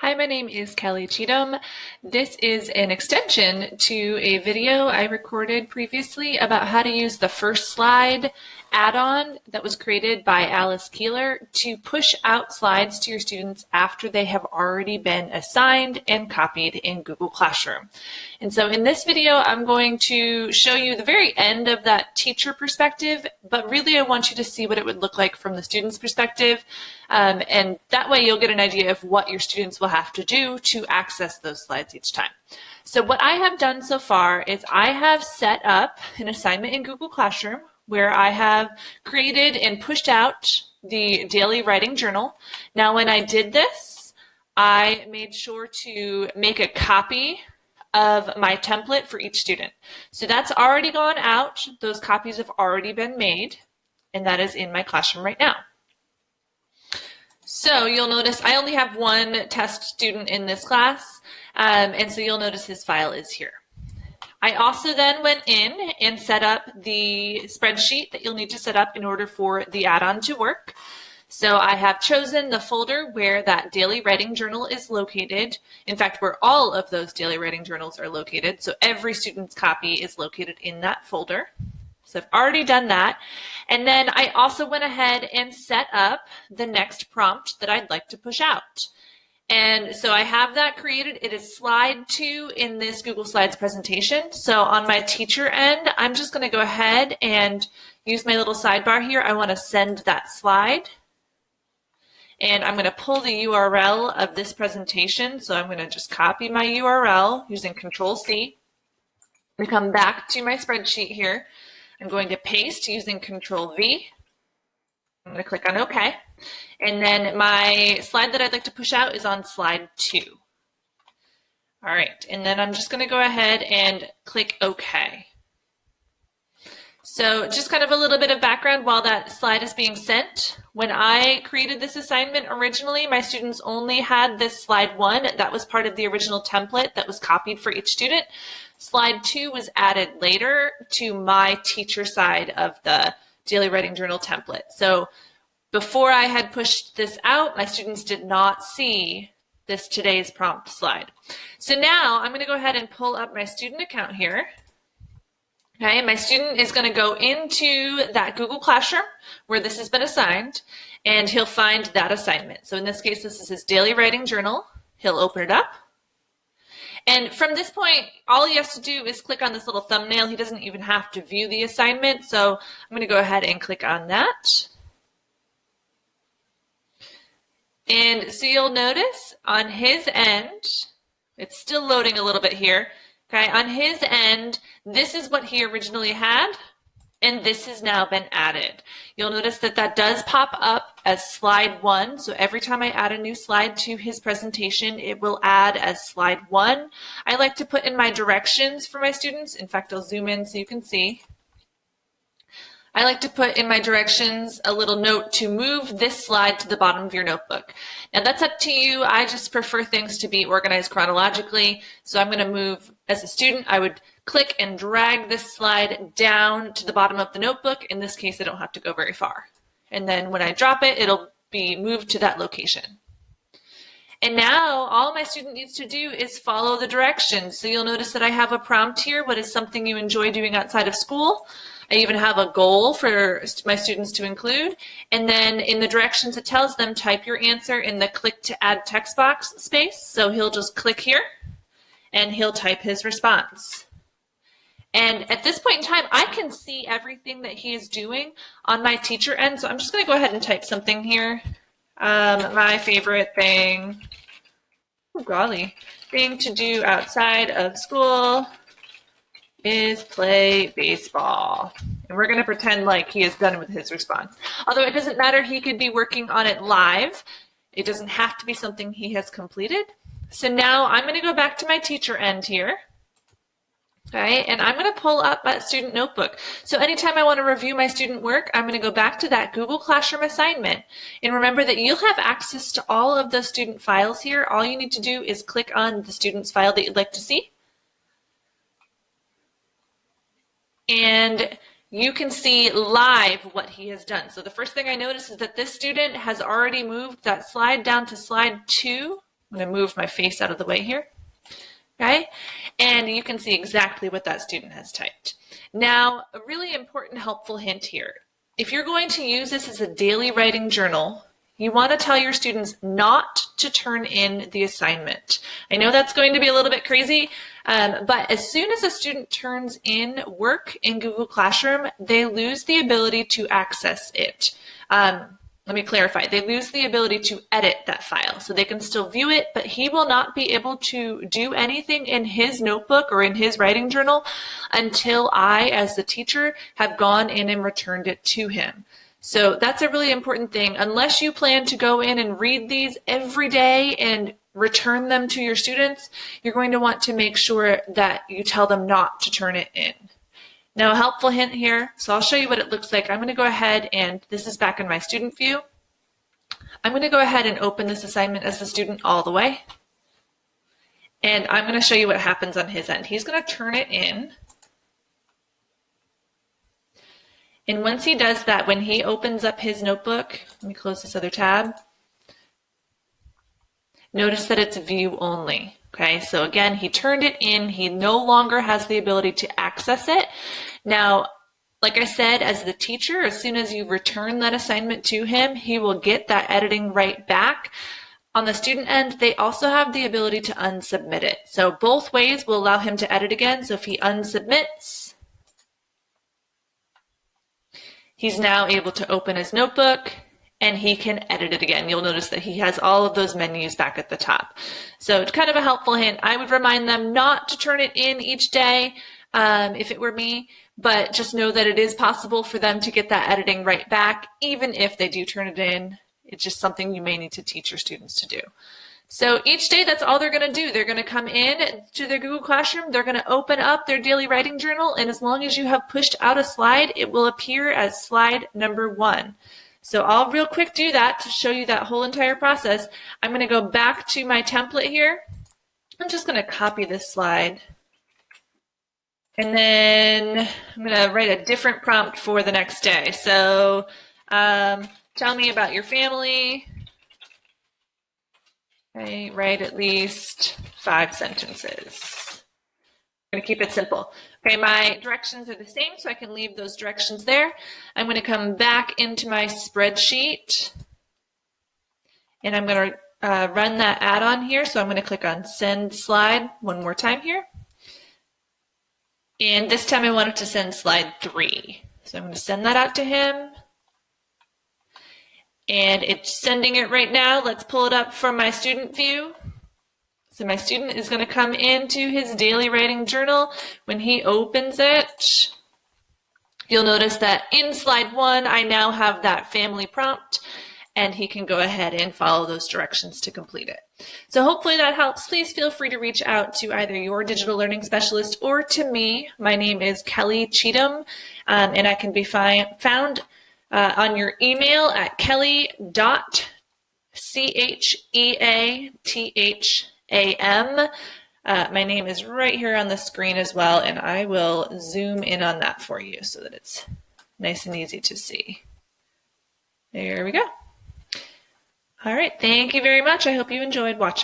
Hi, my name is Kelly Cheatham. This is an extension to a video I recorded previously about how to use the first slide add-on that was created by Alice Keeler to push out slides to your students after they have already been assigned and copied in Google Classroom. And so in this video, I'm going to show you the very end of that teacher perspective, but really I want you to see what it would look like from the student's perspective. And that way you'll get an idea of what your students will have to do to access those slides each time. So what I have done so far is I have set up an assignment in Google Classroom where I have created and pushed out the daily writing journal. Now, when I did this, I made sure to make a copy of my template for each student. So that's already gone out. Those copies have already been made, and that is in my classroom right now. So you'll notice I only have one test student in this class, and so you'll notice his file is here. I also then went in and set up the spreadsheet that you'll need to set up in order for the add-on to work. So I have chosen the folder where that daily writing journal is located. In fact, where all of those daily writing journals are located. So every student's copy is located in that folder. So I've already done that. And then I also went ahead and set up the next prompt that I'd like to push out. And so I have that created. It is slide 2 in this Google Slides presentation. So on my teacher end, I'm just going to go ahead and use my little sidebar here. I want to send that slide. And I'm going to pull the URL of this presentation. So I'm going to just copy my URL using Control-C. I'm going to come back to my spreadsheet here. I'm going to paste using Control-V. I'm going to click on OK. And then my slide that I'd like to push out is on slide 2. All right, and then I'm just going to go ahead and click OK. So just kind of a little bit of background while that slide is being sent. When I created this assignment originally, my students only had this slide 1. That was part of the original template that was copied for each student. Slide 2 was added later to my teacher side of the daily writing journal template. So before I had pushed this out, my students did not see this today's prompt slide. So now I'm going to go ahead and pull up my student account here. Okay, and my student is going to go into that Google Classroom where this has been assigned, and he'll find that assignment. So in this case, this is his daily writing journal. He'll open it up. And from this point, all he has to do is click on this little thumbnail. He doesn't even have to view the assignment. So I'm going to go ahead and click on that. And so you'll notice on his end, it's still loading a little bit here. Okay, on his end, this is what he originally had, and this has now been added. You'll notice that that does pop up as slide 1. So every time I add a new slide to his presentation, it will add as slide 1. I like to put in my directions for my students. In fact, I'll zoom in so you can see. I like to put in my directions a little note to move this slide to the bottom of your notebook. Now that's up to you. I just prefer things to be organized chronologically. So I'm going to move, as a student, I would click and drag this slide down to the bottom of the notebook. In this case, I don't have to go very far. And then when I drop it, it'll be moved to that location. And now all my student needs to do is follow the directions. So you'll notice that I have a prompt here. What is something you enjoy doing outside of school? I even have a goal for my students to include. And then in the directions, it tells them type your answer in the click to add text box space. So he'll just click here and he'll type his response. And at this point in time, I can see everything that he is doing on my teacher end. So I'm just going to go ahead and type something here. My favorite thing, oh golly, thing to do outside of school is play baseball. And we're going to pretend like he is done with his response. Although it doesn't matter, he could be working on it live. It doesn't have to be something he has completed. So now I'm going to go back to my teacher end here. Okay, and I'm going to pull up that student notebook. So anytime I want to review my student work, I'm going to go back to that Google Classroom assignment. And remember that you'll have access to all of the student files here. All you need to do is click on the student's file that you'd like to see. And you can see live what he has done. So the first thing I notice is that this student has already moved that slide down to slide 2 I'm going to move my face out of the way here. Okay, and you can see exactly what that student has typed. Now, a really important helpful hint here. If you're going to use this as a daily writing journal, you want to tell your students not to turn in the assignment. I know that's going to be a little bit crazy, but as soon as a student turns in work in Google Classroom, they lose the ability to access it. Let me clarify. They lose the ability to edit that file. So they can still view it, but he will not be able to do anything in his notebook or in his writing journal until I, as the teacher, have gone in and returned it to him. So that's a really important thing. Unless you plan to go in and read these every day and return them to your students, you're going to want to make sure that you tell them not to turn it in. Now, a helpful hint here, so I'll show you what it looks like. I'm going to go ahead and this is back in my student view. I'm going to go ahead and open this assignment as the student all the way. And I'm going to show you what happens on his end. He's going to turn it in. And once he does that, when he opens up his notebook, let me close this other tab. Notice that it's view only. Okay, so again, he turned it in. He no longer has the ability to access it. Now, like I said, as the teacher, as soon as you return that assignment to him, he will get that editing right back. On the student end, they also have the ability to unsubmit it. So both ways will allow him to edit again. So if he unsubmits, he's now able to open his notebook and he can edit it again. You'll notice that he has all of those menus back at the top. So it's kind of a helpful hint. I would remind them not to turn it in each day if it were me, but just know that it is possible for them to get that editing right back, even if they do turn it in. It's just something you may need to teach your students to do. So each day, that's all they're going to do. They're going to come in to their Google Classroom. They're going to open up their daily writing journal. And as long as you have pushed out a slide, it will appear as slide number 1. So I'll real quick do that to show you that whole entire process. I'm going to go back to my template here. I'm just going to copy this slide. And then I'm going to write a different prompt for the next day. So tell me about your family. Okay, write at least 5 sentences. I'm going to keep it simple. Okay, my directions are the same, so I can leave those directions there. I'm going to come back into my spreadsheet, and I'm going to run that add-on here. So I'm going to click on Send Slide one more time here. And this time I wanted to send slide 3. So I'm going to send that out to him. And it's sending it right now. Let's pull it up from my student view. So my student is going to come into his daily writing journal. When he opens it, you'll notice that in slide 1, I now have that family prompt, and he can go ahead and follow those directions to complete it. So hopefully that helps. Please feel free to reach out to either your digital learning specialist or to me. My name is Kelly Cheatham, and I can be found on your email at kelly.cheatham. My name is right here on the screen as well, and I will zoom in on that for you so that it's nice and easy to see. There we go. All right, thank you very much. I hope you enjoyed watching.